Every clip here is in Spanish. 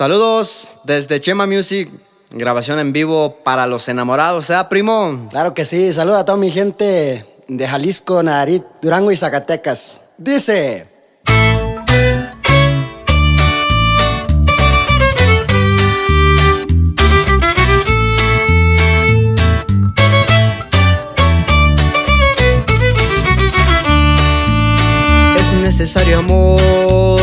Saludos desde Chema Music, grabación en vivo para los enamorados, ¿eh, primo? Claro que sí, saluda a toda mi gente de Jalisco, Nayarit, Durango y Zacatecas. Dice... Es necesario, amor,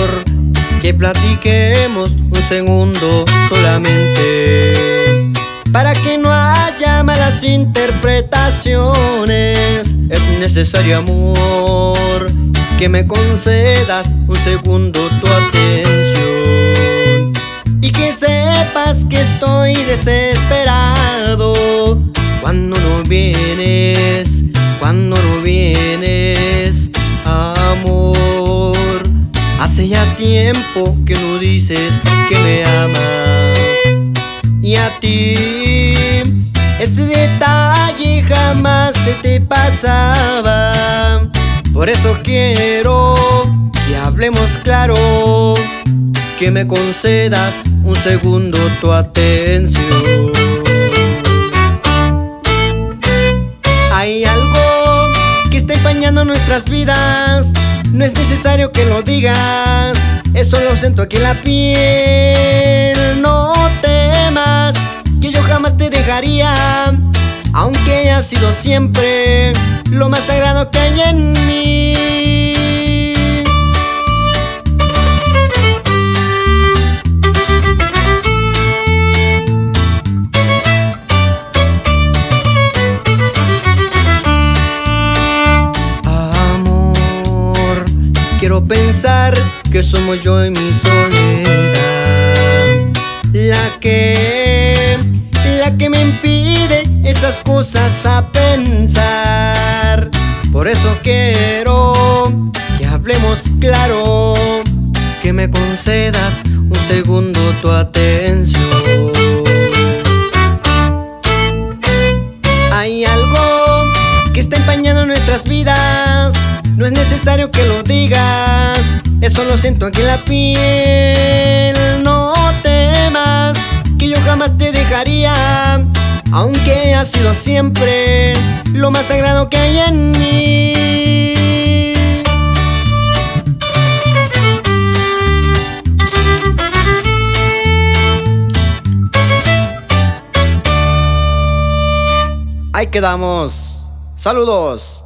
que platiquemos un segundo solamente, para que no haya malas interpretaciones. Es necesario, amor, que me concedas un segundo tu atención, y que sepas que estoy desesperado cuando no vienes, amor. Hace ya tiempo que no dices que me amas, y a ti ese detalle jamás se te pasaba. Por eso quiero que hablemos claro, que me concedas un segundo tu atención. Hay algo que está empañando nuestras vidas, no es necesario que lo digas, eso lo siento aquí en la piel. No temas, que yo jamás te dejaría, aunque haya sido siempre lo más sagrado que hay en mí. Quiero pensar que somos yo y mi soledad la que me impide esas cosas a pensar. Por eso quiero que hablemos claro, que me concedas un segundo tu atención. Hay algo que está empañando nuestras vidas, no es necesario que lo digas, eso lo siento aquí en la piel. No temas, que yo jamás te dejaría, aunque haya sido siempre lo más sagrado que hay en mí. Ahí quedamos. Saludos.